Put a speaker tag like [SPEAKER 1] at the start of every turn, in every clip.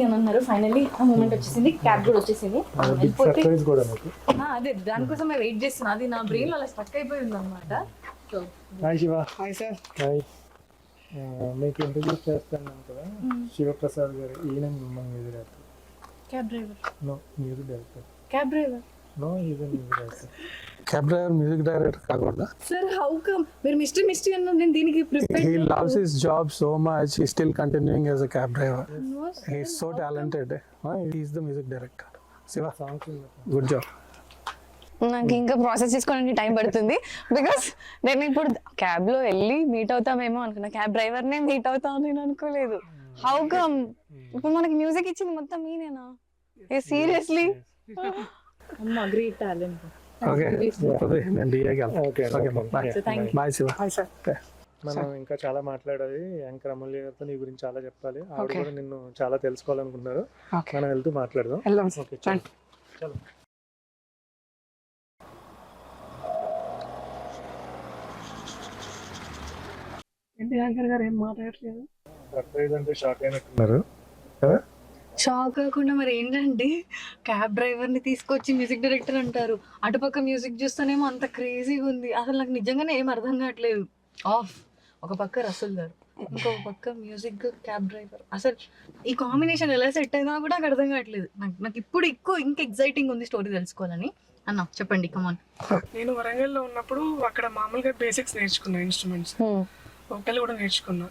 [SPEAKER 1] అని అన్నారు. ఫైనల్లీ ఆ మూమెంట్ వచ్చేసింది, క్యాబ్ కూడా వచ్చేసింది. అదే దానికోసమే వెయిట్ చేస్తున్నా, అది నా బ్రెయిన్ లో అలా స్టక్ అయిపోయింది అనమాట. So
[SPEAKER 2] hi Shiva. Hi sir. Hi. మీకు ఇంట్రడ్యూస్ చేస్తాను కదా, శివప్రసాద్ గారు. ఈయన music director.
[SPEAKER 1] Cab driver?
[SPEAKER 2] No, music director.
[SPEAKER 1] Cab driver?
[SPEAKER 2] No, is a music director. Cab driver music director కాకుండా
[SPEAKER 1] సార్ హౌ కమ్ మీరు మిస్టరీ అన్న నేను దీనికి prepare.
[SPEAKER 2] he loves his job so much, he's still continuing as a cab driver. He's so talented. He's the music director. Siva, good job.
[SPEAKER 3] నాకు ఇంకా process చేసుకోవడానికి time పడుతుంది, because నేను ఇప్పుడు క్యాబ్ లో వెళ్ళి మీట్ అవుతామేమో అనుకున్నా, క్యాబ్ డ్రైవర్ నే మీట్ అవుతాం నేను అనుకోలేదు. హౌ కమ్ ఇప్పుడు మనకి మ్యూజిక్ ఇచ్చింది మొత్తం మీనేనా? ఏ సీరియస్లీ?
[SPEAKER 1] అమ్మ గ్రేట్ టాలెంట్.
[SPEAKER 2] ఓకే నేను డిఏకి వెళ్తాను. Okay bye Shiva. మనం ఇంకా చాలా మాట్లాడాలి. యాంకర్ అమూల్య గారితో నీ గురించి చాలా చెప్పాలి. ఆవిడ కూడా నిన్ను చాలా తెలుసుకోవాలనుకుంటున్నారు. మనం వెళ్తూ మాట్లాడదాం. ఓకే చలో. ఏంటి యాంకర్ గారు ఏం మాట్లాడట్లేదు? సర్ప్రైజ్ అంటే షాక్ అయినట్టున్నారు కదా?
[SPEAKER 1] షాక్ కాకుండా మరి ఏంటంటే క్యాబ్ డ్రైవర్ ని తీసుకొచ్చి మ్యూజిక్ డైరెక్టర్ అంటారు, అటుపక్క మ్యూజిక్ చూస్తేనేమో అంత క్రేజీగా ఉంది. అసలు నాకు నిజంగానే ఏం అర్థం కావట్లేదు. ఆఫ్ ఒక పక్క రసూల్ గారు, ఇంకొక పక్క మ్యూజిక్, క్యాబ్ డ్రైవర్. అసలు ఈ కాంబినేషన్ ఎలా సెట్ అయినా కూడా నాకు అర్థం కావట్లేదు. నాకు ఇప్పుడు ఇంకా ఎక్సైటింగ్ ఉంది స్టోరీ తెలుసుకోవాలని. అన్న చెప్పండి, కమాన్.
[SPEAKER 4] నేను వరంగల్లో ఉన్నప్పుడు అక్కడ మామూలుగా బేసిక్స్ నేర్చుకున్నా, ఇన్స్ట్రుమెంట్స్ వోకల్ కూడా నేర్చుకున్నా.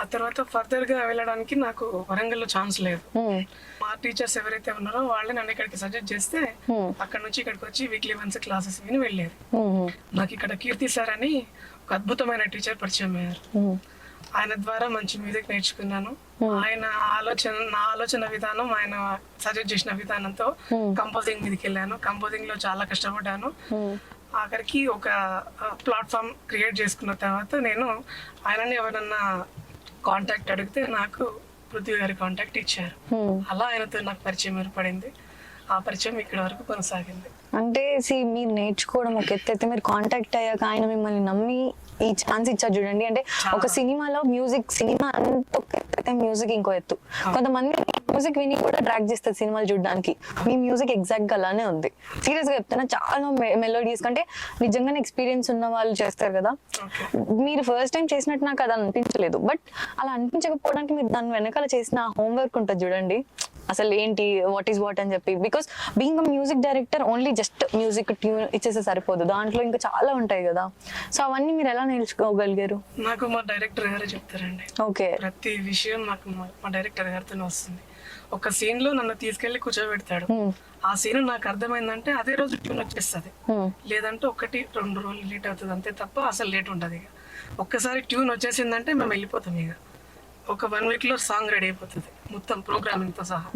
[SPEAKER 4] ఆ తర్వాత ఫర్దర్ గా వెళ్ళడానికి నాకు వరంగల్లో ఛాన్స్ లేదు. మా టీచర్స్ ఎవరైతే ఉన్నారో వాళ్ళే నన్ను ఇక్కడికి సజెస్ట్ చేస్తే అక్కడ నుంచి ఇక్కడికి వచ్చి వీక్లీ వన్స్ క్లాసెస్ విని వెళ్ళేది. నాకు ఇక్కడ కీర్తి సార్ అని ఒక అద్భుతమైన టీచర్ పరిచయం అయ్యారు. ఆయన ద్వారా మంచి మ్యూజిక్ నేర్చుకున్నాను. ఆయన నా ఆలోచన విధానం, ఆయన సజెస్ట్ చేసిన విధానంతో కంపోజింగ్ మీదకి వెళ్ళాను. కంపోజింగ్ లో చాలా కష్టపడ్డాను. ఆఖరికి ఒక ప్లాట్ఫామ్ క్రియేట్ చేసుకున్న తర్వాత నేను ఆయనని ఎవరన్నా కాంటాక్ట్ అడిగితే నాకు పృథ్వీ గారి కాంటాక్ట్ ఇచ్చారు. అలా ఆయనతో నాకు పరిచయం ఏర్పడింది. ఆ పరిచయం ఇక్కడ వరకు కొనసాగింది.
[SPEAKER 3] అంటే మీరు నేర్చుకోవడం ఒక ఎత్తు అయితే, మీరు కాంటాక్ట్ అయ్యాక ఆయన మిమ్మల్ని నమ్మి ఈ ఛాన్స్ ఇచ్చారు చూడండి. అంటే ఒక సినిమాలో సినిమా అంత ఒక ఎత్తు అయితే మ్యూజిక్ ఇంకో ఎత్తు. కొంతమంది మ్యూజిక్ విని కూడా డ్రాక్ చేస్తారు సినిమాలు చూడడానికి. మీ మ్యూజిక్ ఎగ్జాక్ట్ గా అలానే ఉంది. సీరియస్ గా చెప్తున్నా, చాలా మెలోడీస్ కంటే నిజంగానే ఎక్స్పీరియన్స్ ఉన్న వాళ్ళు చేస్తారు కదా. మీరు ఫస్ట్ టైం చేసినట్టు నాకు అది అనిపించలేదు. బట్ అలా అనిపించకపోవడానికి మీరు దాని వెనకాల చేసిన హోంవర్క్ ఉంటుంది చూడండి, అసలు ఏంటి, వాట్ ఈస్ వాట్ అని చెప్పి. Because being a music director only just music tune ఇచ్చేస్తే సరిపోదు, దాంట్లో ఇంకా చాలా ఉంటాయి కదా. సో అవన్నీ మీరు ఎలా నేర్చుకోగలిగారు?
[SPEAKER 4] నాకు మా డైరెక్టర్ గారు చెప్తారండి.
[SPEAKER 3] ఓకే,
[SPEAKER 4] ప్రతి విషయం నాకు మా డైరెక్టర్ గారితోనే వస్తుంది. ఒక సీన్ లో నన్ను తీసుకెళ్లి కూర్చోబెడతాడు. ఆ సీన్ నాకు అర్థమైందంటే అదే రోజు ట్యూన్ వచ్చేస్తుంది. లేదంటే 1-2 రోజులు లేట్ అవుతుంది అంతే తప్ప అసలు లేట్ ఉండదు. ఇక ఒక్కసారి ట్యూన్ వచ్చేసిందంటే మేము వెళ్ళిపోతాం. ఇక ఒక 1 వీక్ లో సాంగ్ రెడీ అయిపోతుంది మొత్తం ప్రోగ్రామింగ్ తో సహా.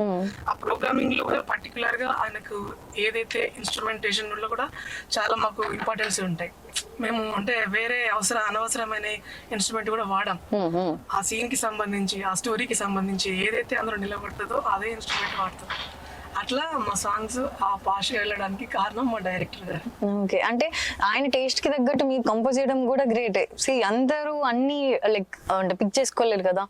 [SPEAKER 4] ఆ ప్రోగ్రామింగ్ లో కూడా పర్టికులర్ గా ఆయనకు ఏదైతే ఇన్స్ట్రుమెంటేషన్ లో కూడా చాలా మాకు ఇంపార్టెన్స్ ఉంటాయి. మేము అంటే వేరే అనవసరమైన ఇన్స్ట్రుమెంట్ కూడా వాడాం. ఆ సీన్ కి సంబంధించి, ఆ స్టోరీకి సంబంధించి ఏదైతే అందులో నిలబడుతుందో అదే ఇన్స్ట్రుమెంట్ వాడతాం. అట్లా మా సాంగ్స్ ఆ భాష వెళ్ళడానికి కారణం మా డైరెక్టర్ గారు.
[SPEAKER 3] ఓకే, అంటే ఆయన టేస్ట్ కి తగ్గట్టు మీరు కంపోజ్ చేయడం కూడా గ్రేట్. అందరూ అన్ని లైక్ అంటే పిక్ చేసుకోలేరు కదా.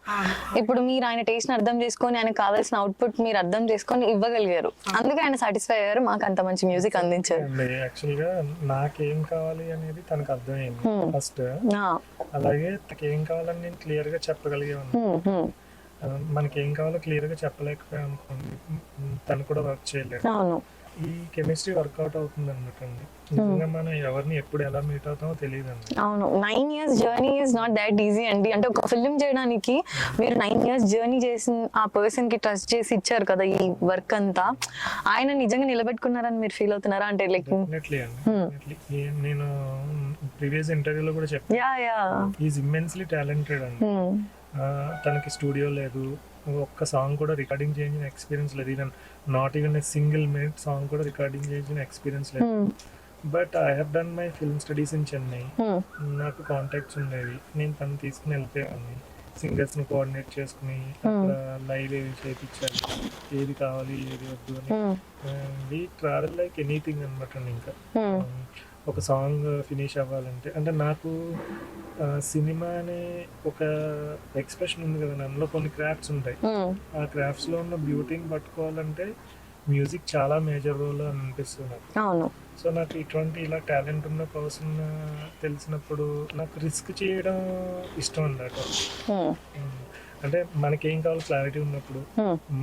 [SPEAKER 3] ఇప్పుడు మీరు ఆయన టేస్ట్ ని అర్థం చేసుకొని, ఆయనకు కావాల్సిన అవుట్పుట్ మీరు అర్థం చేసుకొని ఇవ్వగలిగారు. అందుకే ఆయన సాటిస్ఫై అయ్యారు, మాకు అంత మంచి మ్యూజిక్ అందించారు.
[SPEAKER 2] యాక్చువల్ గా నాకేం కావాలి అనేది తనకు అర్థమైంది ఫస్ట్. అలాగే తనకేం కావాలని నేను క్లియర్ గా చెప్పగలిగాను. మనకి ఏం కావాలో క్లియర్ గా చెప్పలేకపోయా అనుకోండి, తను కూడా వర్క్ చేయలేదు. ఈ కెమిస్ట్రీ వర్కౌట్ అవుతుంది అనమాట అండి. నిజంగా మనం ఎవరిని ఎప్పుడు ఎలా మీట్ అవుతామో తెలియదు అండి.
[SPEAKER 3] అవును, 9 years journey is not that easy అండి. అంటే ఒక ఫిల్మ్ చేయడానికి మీరు 9 years జర్నీ చేసిన ఆ పర్సన్ కి ట్రస్ట్ చేసి ఇచ్చారు కదా ఈ వర్క్ అంతా. ఆయన నిజంగా నిలబెట్టుకున్నారని మీరు ఫీల్ అవుతున్నారా? అంటే లైక్
[SPEAKER 2] డెఫినెట్లీ అండి. నేను ప్రీవియస్ ఇంటర్వ్యూలో కూడా చెప్పాను, ఈజ్ ఇమ్మెన్స్లీ టాలెంటెడ్ అండి. తనకి స్టూడియో లేదు, ఒక్క సాంగ్ కూడా రికార్డింగ్ చేసిన ఎక్స్పీరియన్స్ లేదు. Even not even a single minute song కూడా రికార్డింగ్ చేసిన ఎక్స్పీరియన్స్ లేదు. But I have done my film studies in Chennai. నాకు కాంటాక్ట్స్ ఉండేవి, నేను తను తీసుకుని వెళ్ళిపోయాను. సింగర్స్ ని కోఆర్డినేట్ చేసుకుని అక్కడ లైవ్ ఏవి చేయించాలి, ఏది కావాలి ఏది వద్దు అని. వీ ట్రావెల్ లైక్ ఎనీథింగ్ అనమాట. ఇంకా ఒక సాంగ్ ఫినిష్ అవ్వాలంటే అంటే నాకు సినిమా అనే ఒక ఎక్స్ప్రెషన్ ఉంది కదా, అందులో కొన్ని క్రాఫ్ట్స్ ఉంటాయి. ఆ క్రాఫ్ట్స్లో ఉన్న బ్యూటీని పట్టుకోవాలంటే మ్యూజిక్ చాలా మేజర్ రోల్ అని అనిపిస్తుంది నాకు.
[SPEAKER 3] అవును.
[SPEAKER 2] సో నాకు ఇటువంటి ఇలా టాలెంట్ ఉన్న పర్సన్ తెలిసినప్పుడు నాకు రిస్క్ చేయడం ఇష్టం అన్నట్టు. అంటే మనకేం కావాలి క్లారిటీ ఉన్నప్పుడు,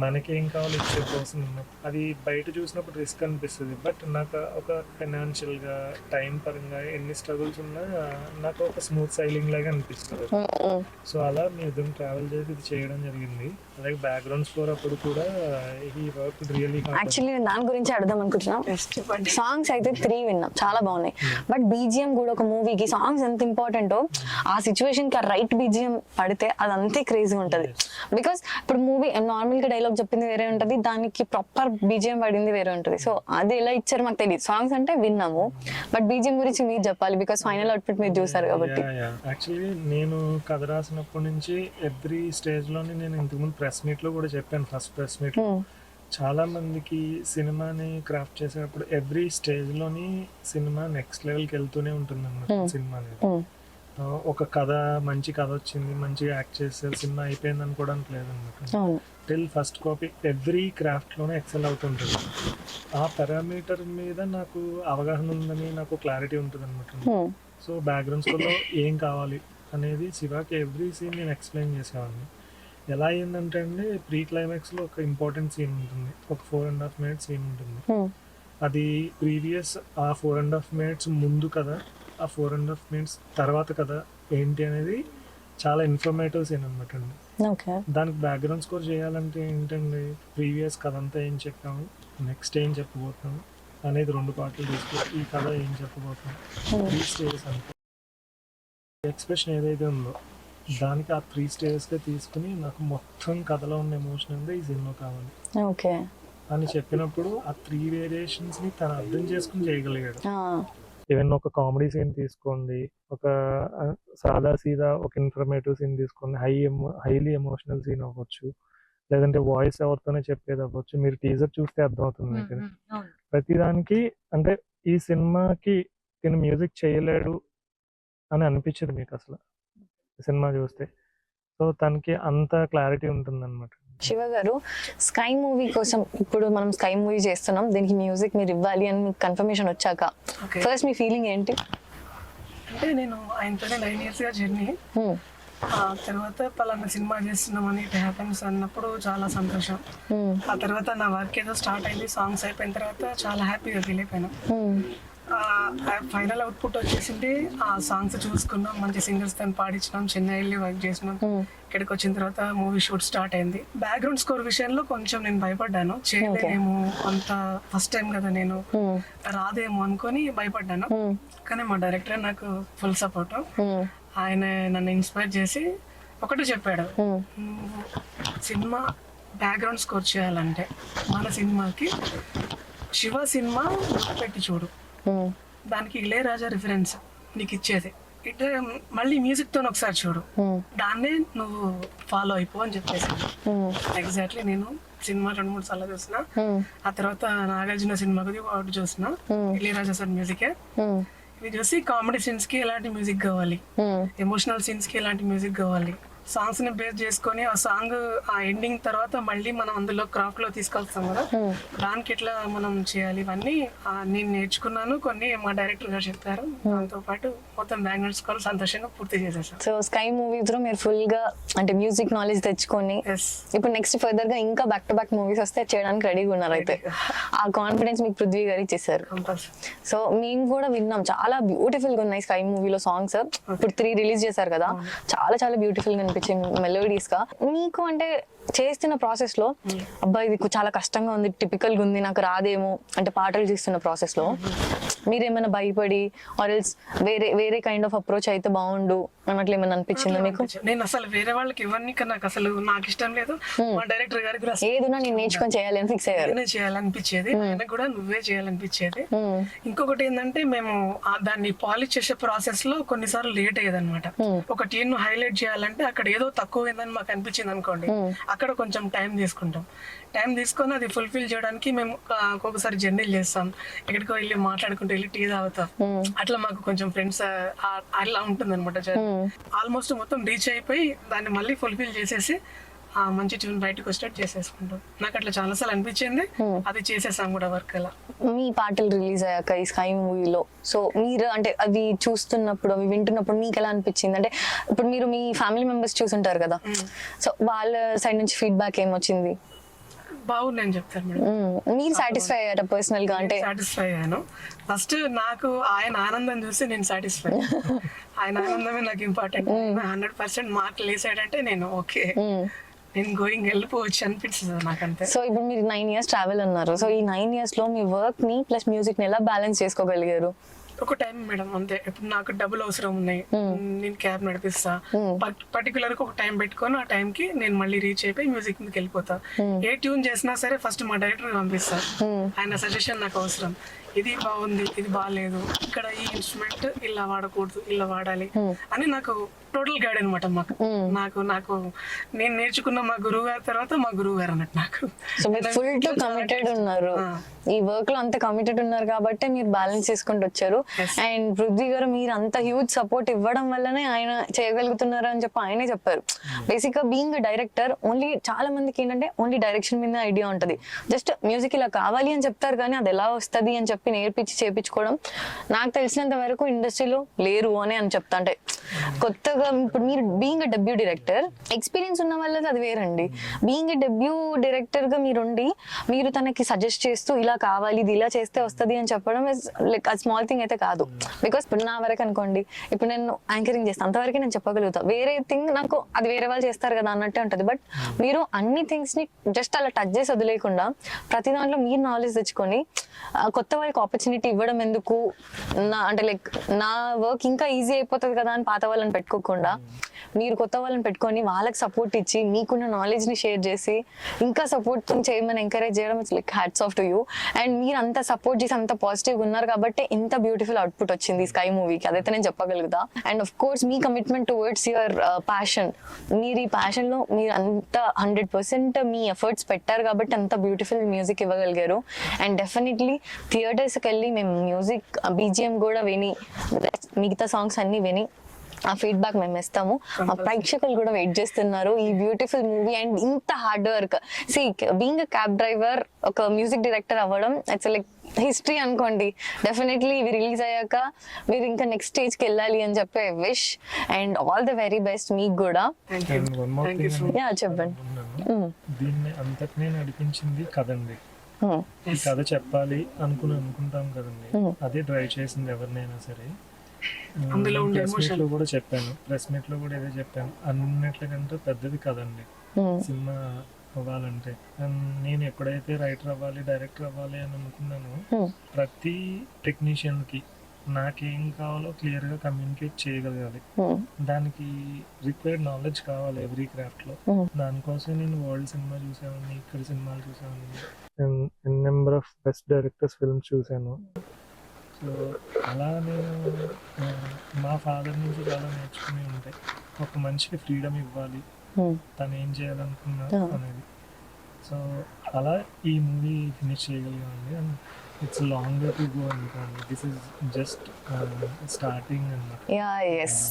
[SPEAKER 2] మనకేం కావాలి ఇచ్చే పర్సన్ ఉన్నప్పుడు, అది బయట చూసినప్పుడు రిస్క్ అనిపిస్తుంది. బట్ నాకు ఒక ఫైనాన్షియల్గా టైం పరంగా ఎన్ని స్ట్రగుల్స్ ఉన్నా నాకు ఒక స్మూత్ సైలింగ్ లాగా అనిపిస్తుంది. సో అలా మీ ఇద్దరం ట్రావెల్ చేసి ఇది చేయడం జరిగింది. అలాగే బ్యాక్గ్రౌండ్ స్కోర్ అప్పుడు కూడా ఈ వర్క్ రియల్లీ
[SPEAKER 3] యాక్చువల్లీ నేను దాని గురించి అడదాం అనుకుంటున్నాను. సాంగ్స్ అయితే 3 విన్నాం, చాలా బాగున్నాయి. బట్ బీజిఎం కూడా ఒక మూవీకి సాంగ్స్ ఎంత ఇంపార్టెంటో, ఆ సిచ్యువేషన్ కి రైట్ బీజిఎం పడితే అది అంతే క్రేజీ ఉంటది. బికాస్ ఇప్పుడు మూవీ నార్మల్ గా డైలాగ్ చెప్పింది వేరే ఉంటది, దానికి ప్రాపర్ బీజిఎం పడింది వేరే ఉంటది. సో అది ఎలా ఇచ్చారు మాకు తెలియదు. సాంగ్స్ అంటే విన్నాము, బట్ బీజిఎం గురించి మీరు చెప్పాలి, బికాస్ ఫైనల్ అవుట్పుట్ మీరు చూసారు కాబట్టి.
[SPEAKER 2] యాక్చువల్లీ నేను కథ రాసినప్పటి నుంచి ఎవ్రీ స్టేజ్ లోని నేను ఇంతకుముందు ప్రెస్ మీట్ లో కూడా చెప్పాను. ఫస్ట్ ప్రెస్ మీట్ చాలా మందికి సినిమాని క్రాఫ్ట్ చేసేటప్పుడు ఎవ్రీ స్టేజ్ లోని సినిమా నెక్స్ట్ లెవెల్కి వెళ్తూనే ఉంటుంది అన్నమాట. సినిమా అనేది ఒక కథ, మంచి కథ వచ్చింది, మంచిగా యాక్ట్ చేస్తారు, సినిమా అయిపోయింది అనుకోవడానికి లేదన్నమాట. Till first copy every craft లోనే ఎక్సెల్ అవుతుంటుంది. ఆ పారామీటర్ మీద నాకు అవగాహన ఉందని నాకు క్లారిటీ ఉంటుంది అనమాట. సో బ్యాక్గ్రౌండ్ స్కోర్లో ఏం కావాలి అనేది శివాకి ఎవ్రీ సీన్ నేను ఎక్స్ప్లెయిన్ చేసేవాడిని. ఎలా అయిందంటే అండి, ప్రీ క్లైమాక్స్లో ఒక ఇంపార్టెంట్ సీన్ ఉంటుంది, ఒక 4.5 minutes సీన్ ఉంటుంది. అది ప్రీవియస్ ఆ 4.5 minutes ముందు కదా, ఆ 4.5 minutes తర్వాత కదా ఏంటి అనేది చాలా ఇన్ఫర్మేటివ్ సీన్ అనమాట అండి. దానికి బ్యాక్గ్రౌండ్ స్కోర్ చేయాలంటే ఏంటండి, ప్రీవియస్ కథ అంతా ఏం చెప్పాము, నెక్స్ట్ ఏం చెప్పబోతున్నాము అనేది 2 పార్ట్లు తీసుకుని ఈ కథ ఏం చెప్పబోతున్నాం, 3 stages అంటే ఎక్స్ప్రెషన్ ఏదైతే ఉందో దానికి ఆ 3 stagesగా తీసుకుని నాకు మొత్తం కథలో ఉన్న ఎమోషన్ అనేది ఈ సినిమా కావాలి అని చెప్పినప్పుడు ఆ 3 variations ని తను అర్థం చేసుకుని చేయగలిగాడు. ఈవెన్ ఒక కామెడీ సీన్ తీసుకోండి, ఒక సాదా సీదా ఒక ఇన్ఫర్మేటివ్ సీన్ తీసుకోండి, హైలీ ఎమోషనల్ సీన్ అవ్వచ్చు, లేదంటే వాయిస్ ఎవరితోనే చెప్పేది అవ్వచ్చు. మీరు టీజర్ చూస్తే అర్థమవుతుంది మీకు. ప్రతిదానికి అంటే ఈ సినిమాకి తిను మ్యూజిక్ చేయలేడు అని అనిపించదు మీకు అసలు సినిమా చూస్తే. సో తనకి అంత క్లారిటీ ఉంటుంది అనమాట.
[SPEAKER 3] శివ గారు, స్కై మూవీ కోసం ఇప్పుడు మనం స్కై మూవీ చేస్తున్నాం, దీనికి మ్యూజిక్ మీరు ఇవ్వాలి అని మీకు కన్ఫర్మేషన్ వచ్చాక ఫస్ట్ మీ ఫీలింగ్ ఏంటి?
[SPEAKER 4] అంటే నేను ఆయనతోనే 9 years గా జర్నీ, ఆ తర్వాత పలానా సినిమా చేస్తున్నామని ఇట్ హ్యాపెన్స్ అన్నప్పుడు చాలా సంతోషం. ఆ తర్వాత నా వర్క్ ఏదో స్టార్ట్ అయింది, సాంగ్స్ అయిపోయిన తర్వాత చాలా హ్యాపీగా ఫీల్ అయిపోయాను. ఫైనల్ అవుట్పుట్ వచ్చేసింది, ఆ సాంగ్స్ చూసుకున్నాం, మంచి సింగర్స్ తో పాడించినాం, చెన్నై వెళ్ళి వర్క్ చేసినాం. ఇక్కడికి వచ్చిన తర్వాత మూవీ షూట్ స్టార్ట్ అయింది. బ్యాక్గ్రౌండ్ స్కోర్ విషయంలో కొంచెం నేను భయపడ్డాను, చేయలేమో, అంత ఫస్ట్ టైం కదా నేను, రాదేమో అనుకొని భయపడ్డాను. కానీ మా డైరెక్టర్ నాకు ఫుల్ సపోర్ట్. ఆయన నన్ను ఇన్స్పైర్ చేసి ఒకటి చెప్పాడు, సినిమా బ్యాక్గ్రౌండ్ స్కోర్ చేయాలంటే మన సినిమాకి శివ సినిమా పెట్టి చూడు, దానికి ఇళయరాజా రిఫరెన్స్ నీకు ఇచ్చేది, ఇట్లా మళ్ళీ మ్యూజిక్ తో ఒకసారి చూడు, దాన్నే నువ్వు ఫాలో అయిపో అని చెప్పేసి. ఎగ్జాక్ట్లీ నేను సినిమా 2-3 సార్లు చూసిన. ఆ తర్వాత నాగార్జున సినిమాకి ఒకటి చూసిన, ఇళయరాజా సార్ మ్యూజికే. ఇవి చూసి కామెడీ సీన్స్ కి ఎలాంటి మ్యూజిక్ కావాలి, ఎమోషనల్ సీన్స్ కి ఎలాంటి మ్యూజిక్ కావాలి, సాంగ్స్ ని బేస్ చేసుకొని ఆ సాంగ్ ఆ ఎండింగ్ తర్వాత మళ్ళీ మనం అందులో క్రాఫ్ట్ లో తీసుకెళ్తాం కదా, దానికి ఎట్లా మనం చేయాలి, ఇవన్నీ నేను నేర్చుకున్నాను. కొన్ని మా డైరెక్టర్ గారు చెప్పారు, దాంతో పాటు మొత్తం బ్యాక్గ్రౌండ్ స్కోర్ సంతోషంగా పూర్తి చేసేసాం.
[SPEAKER 3] సో స్కై మూవీ త్రూ మీరు ఫుల్ గా అంటే మ్యూజిక్ నాలెడ్జ్ తెచ్చుకొని ఇప్పుడు నెక్స్ట్ ఫర్దర్ గా ఇంకా బ్యాక్ టు బ్యాక్ మూవీస్ వస్తే చేయడానికి రెడీగా ఉన్నారు. అయితే ఆ కాన్ఫిడెన్స్ మీకు పృథ్వీ గారు ఇచ్చేసారు. సో మేము కూడా విన్నాం, చాలా బ్యూటిఫుల్ గా ఉన్నాయి స్కై మూవీలో సాంగ్స్. ఇప్పుడు 3 రిలీజ్ చేశారు కదా, చాలా చాలా బ్యూటిఫుల్ గా మెలోడీస్ గా. మీకు అంటే చేస్తున్న ప్రాసెస్ లో అబ్బాయి ఇది చాలా కష్టంగా ఉంది, టిపికల్ గా ఉంది, నాకు రాదేమో అంటే పాటలు చేస్తున్న ప్రాసెస్ లో మీరేమైనా భయపడి ఆర్ ఎల్స్ వేరే కైండ్ ఆఫ్ అప్రోచ్ అయితే బాగుండు అన్నట్లు ఏమైనా అనిపించిందా మీకు?
[SPEAKER 4] నేను అసలు వేరే వాళ్ళకి ఇవన్నీ నాకు అసలు నాకు ఇష్టం లేదు. మా డైరెక్టర్ గారికి
[SPEAKER 3] ఏదైనా నేను నేర్చుకొని చేయాలి అని ఫిక్స్ అయ్యారు.
[SPEAKER 4] చేయాలనిపించేది, ఆయన కూడా నువ్వే చేయాలనిపించేది. ఇంకొకటి ఏంటంటే మేము దాన్ని పాలిష్ చేసే ప్రాసెస్ లో కొన్నిసార్లు లేట్ అయ్యేది అనమాట. ఒక టీన్ ను హైలైట్ చేయాలంటే అక్కడ ఏదో తక్కువ అయిందని మాకు అనిపించింది అనుకోండి, అక్కడ కొంచెం టైం తీసుకుంటాం. టైం తీసుకొని అది ఫుల్ఫిల్ చేయడానికి మేము ఒక్కొక్కసారి జర్నీలు చేస్తాం, ఎక్కడికో వెళ్ళి మాట్లాడుకుంటూ వెళ్ళి టీ తాగుతాం. అట్లా మాకు కొంచెం ఫ్రెండ్స్ అట్లా ఉంటుంది అనమాట. ఆల్మోస్ట్ మొత్తం రీచ్ అయిపోయి దాన్ని మళ్ళీ ఫుల్ఫిల్ చేసేసి మంచి ట్యూన్ బయటకు వచ్చేటట్టు చేసేసుకుంటాం. నాకు అట్లా చాలాసార్లు అనిపించింది, అది చేసేసాం కూడా వర్క్ అలా.
[SPEAKER 3] మీ పాటలు రిలీజ్ అయ్యాక ఈ స్కై మూవీలో సో మీరు అంటే అవి చూస్తున్నప్పుడు అవి వింటున్నప్పుడు మీకు ఎలా అనిపించింది? అంటే ఇప్పుడు మీరు మీ ఫ్యామిలీ మెంబర్స్ చూసుంటారు కదా, సో వాళ్ళ సైడ్ నుంచి ఫీడ్బ్యాక్ ఏమొచ్చింది?
[SPEAKER 4] బాగుందని చెప్తారు మేడం.
[SPEAKER 3] మీరు సాటిస్ఫై అయ్యారా పర్సనల్ గా? అంటే
[SPEAKER 4] సాటిస్ఫై అయ్యాను. ఫస్ట్ నాకు ఆయన ఆనందం చూసి నేను సాటిస్ఫై. ఆయన ఆనందమే నాకు ఇంపార్టెంట్. 100% మార్కులు వేసాడంటే నేను ఓకే, నేను గోయింగ్ వెళ్ళిపోవచ్చు అనిపిస్తుంది నాకంతే.
[SPEAKER 3] సో ఇప్పుడు మీరు 9 years ట్రావెల్ అన్నారు. సో ఈ 9 years లో మీ వర్క్ ని ప్లస్ మ్యూజిక్ ని ఎలా బ్యాలెన్స్ చేసుకోగలిగారు?
[SPEAKER 4] ఒక టైం మేడం అంతే. ఇప్పుడు నాకు డబ్బులు అవసరం ఉన్నాయి, నేను క్యాబ్ నడిపిస్తా, పర్టికులర్ గా ఒక టైం పెట్టుకొని ఆ టైం కి నేను మళ్ళీ రీచ్ అయిపోయి మ్యూజిక్ మీదకి వెళ్ళిపోతా. ఏ ట్యూన్ చేసినా సరే ఫస్ట్ మా డైరెక్టర్ పంపిస్తా. ఆయన సజెషన్ నాకు అవసరం, ఇది బాగుంది, ఇది బాగాలేదు, ఇక్కడ ఈ ఇన్స్ట్రుమెంట్ ఇలా వాడకూడదు, ఇలా వాడాలి అని నాకు టోటల్ గైడ్ అనమాట. నాకు నేను నేర్చుకున్న మా గురువు గారి తర్వాత మా గురువు గారు అన్నట్టు నాకు.
[SPEAKER 3] సో మీరు ఫుల్ టు కమిటెడ్ ఉన్నారు, ఈ వర్క్ లో అంత కమిటెడ్ ఉన్నారు కాబట్టి మీరు బ్యాలెన్స్ చేసుకుంటూ వచ్చారు. అండ్ పృథ్వీ గారు మీరు అంత హ్యూజ్ సపోర్ట్ ఇవ్వడం వల్లనే ఆయన చేయగలుగుతున్నారు అని చెప్పి ఆయనే చెప్పారు. బేసిక్ గా బీయింగ్ డైరెక్టర్ ఓన్లీ చాలా మందికి ఏంటంటే ఓన్లీ డైరెక్షన్ మీద ఐడియా ఉంటది, జస్ట్ మ్యూజిక్ ఇలా కావాలి అని చెప్తారు కానీ అది ఎలా వస్తుంది అని చెప్పి నేర్పించి చేపించుకోవడం నాకు తెలిసినంత వరకు ఇండస్ట్రీలో లేరు అని చెప్తా. అంటే కొత్తగా ఇప్పుడు మీరు బీయింగ్ డెబ్యూ డైరెక్టర్ ఎక్స్పీరియన్స్ ఉన్న వాళ్ళది అది వేరండి. బీయింగ్ డెబ్యూ డైరెక్టర్ గా మీరుండి మీరు తనకి సజెస్ట్ చేస్తూ ఇలా కావాలి, ఇది ఇలా చేస్తే వస్తుంది అని చెప్పడం లైక్ అది స్మాల్ థింగ్ అయితే కాదు. బికాస్ ఇప్పుడు నా వరకు అనుకోండి, ఇప్పుడు నేను యాంకరింగ్ చేస్తాను అంతవరకు నేను చెప్పగలుగుతా, వేరే థింగ్ నాకు అది వేరే వాళ్ళు చేస్తారు కదా అన్నట్టే ఉంటుంది. బట్ మీరు అన్ని థింగ్స్ ని జస్ట్ అలా టచ్ చేసి వదిలేకుండా ప్రతి దాంట్లో మీరు నాలెడ్జ్ తెచ్చుకొని కొత్త వాళ్ళకి ఆపర్చునిటీ ఇవ్వడం ఎందుకు, అంటే లైక్ నా వర్క్ ఇంకా ఈజీ అయిపోతుంది కదా అని పాత వాళ్ళని పెట్టుకోకుండా మీరు కొత్త వాళ్ళని పెట్టుకొని వాళ్ళకి సపోర్ట్ ఇచ్చి మీకున్న నాలెడ్జ్ ని షేర్ చేసి ఇంకా సపోర్ట్ చేయమని ఎంకరేజ్ చేయడం it's like hats off to you. And మీరు అంత సపోర్ట్ చేసి అంత పాజిటివ్ ఉన్నారు కాబట్టి ఇంత బ్యూటిఫుల్ అవుట్పుట్ వచ్చింది స్కై మూవీకి, అదైతే నేను చెప్పగలుగుతా. అండ్ ఆఫ్ కోర్స్ మీ కమిట్మెంట్ టువర్డ్స్ యువర్ ప్యాషన్, మీరు ఈ ప్యాషన్ లో మీరు అంత 100% మీ ఎఫర్ట్స్ పెట్టారు కాబట్టి అంత బ్యూటిఫుల్ మ్యూజిక్ ఇవ్వగలిగారు. అండ్ డెఫినెట్లీ థియేటర్స్కి వెళ్ళి మేము మ్యూజిక్ BGM కూడా విని మిగతా సాంగ్స్ అన్ని విని ఆ ఫీడ్బ్యాక్ మేము ఇస్తాము. మా ప్రేక్షకులు కూడా వెయిట్ చేస్తున్నారు ఈ బ్యూటిఫుల్ మూవీ అండ్ ఇంత hard work. Being a cab driver, ఒక మ్యూజిక్ డైరెక్టర్ అవ్వడం ఇట్స్ లైక్ హిస్టరీ అనుకోండి. డెఫినెట్లీ ఇవి రిలీజ్ అయ్యాక మీరు ఇంకా నెక్స్ట్ స్టేజ్ కి వెళ్ళాలి అని చెప్పి wish and all the very best మీకు కూడా. యా చెప్పండి.
[SPEAKER 2] దీన్ని అంతటినే నడిపించింది కదండి, ఈ కథ చెప్పాలి అనుకుంటాం కదండి, అదే డ్రైవ్ చేసింది ఎవరినైనా సరే. ప్రెస్ మీట్ లో కూడా చెప్పాను, ప్రెస్ మీట్ లో కూడా ఇదే చెప్పాను, అన్నిట్లకంటే పెద్దది కదండి సినిమా అవ్వాలంటే. నేను ఎప్పుడైతే రైటర్ అవ్వాలి, డైరెక్టర్ అవ్వాలి అని అనుకున్నానో ప్రతి టెక్నీషియన్ కి నాకేం కావాలో క్లియర్ గా కమ్యూనికేట్ చేయగలగాలి. దానికి రిక్వైర్డ్ నాలెడ్జ్ కావాలి ఎవ్రీ క్రాఫ్ట్ లో. దానికోసం నేను వరల్డ్ సినిమా చూసాను, ఇక్కడ సినిమాలు చూసాను, number of best directors films చూసాను. సో అలా నేను మా ఫాదర్ నుంచి చాలా నేర్చుకుని ఉంటాయి. ఒక మనిషికి ఫ్రీడమ్ ఇవ్వాలి, తను ఏం చేయాలనుకున్నా అనేది. సో అలా ఈ మూవీ ఫినిష్ చేయగలిగామండి. And it's long to go అనుకోండి, దిస్ ఇస్ జస్ట్ స్టార్టింగ్ అన్నమాట.
[SPEAKER 3] యా ఎస్,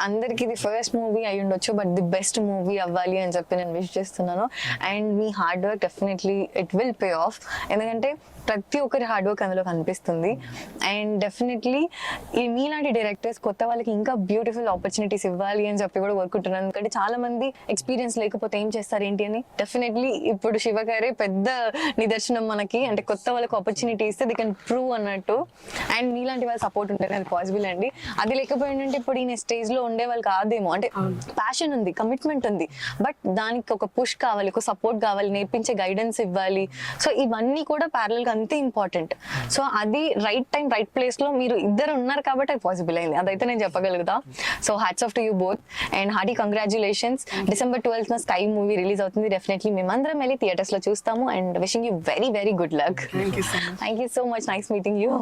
[SPEAKER 3] అందరికి ఇది ఫస్ట్ మూవీ అయి ఉండొచ్చు బట్ ది బెస్ట్ మూవీ అవ్వాలి అని చెప్పి నేను విష్ చేస్తున్నాను. And me hard work definitely it will pay of, ఎందుకంటే ప్రతి ఒక్కరి హార్డ్ వర్క్ అందులో కనిపిస్తుంది. అండ్ డెఫినెట్లీ మీలాంటి డైరెక్టర్స్ కొత్త వాళ్ళకి ఇంకా బ్యూటిఫుల్ ఆపర్చునిటీస్ ఇవ్వాలి అని చెప్పి కూడా కోరుకుంటున్నాను. ఎందుకంటే చాలా మంది ఎక్స్పీరియన్స్ లేకపోతే ఏం చేస్తారు ఏంటి అని. డెఫినెట్లీ ఇప్పుడు శివ గారే పెద్ద నిదర్శనం మనకి, అంటే కొత్త వాళ్ళకి ఆపర్చునిటీ ఇస్తే ది కెన్ ప్రూవ్ అన్నట్టు. అండ్ మీలాంటి వాళ్ళ సపోర్ట్ ఉంటేనే అది పాసిబుల్ అండి. అది లేకపోయిందంటే ఇప్పుడు ఈ స్టేజ్ లో ఉండే వాళ్ళు కాదేమో. అంటే ప్యాషన్ ఉంది, కమిట్మెంట్ ఉంది, బట్ దానికి ఒక పుష్ కావాలి, ఒక సపోర్ట్ కావాలి, నేర్పించే గైడెన్స్ ఇవ్వాలి. సో ఇవన్నీ కూడా ప్యారల్ గా అంతే ఇంపార్టెంట్. సో అది రైట్ టైం రైట్ ప్లేస్ లో మీరు ఇద్దరు ఉన్నారు కాబట్టి అది పాసిబుల్ అయింది, అదైతే నేను చెప్పగలుగుతా. So hats off to you both and hearty congratulations. December 12th Sky movie release అవుతుంది. డెఫినెట్లీ మేమందరం వెళ్ళి థియేటర్స్ లో చూస్తాము. And wishing you very very good luck.
[SPEAKER 4] Thank you so much.
[SPEAKER 3] Thank you so much. Nice meeting you.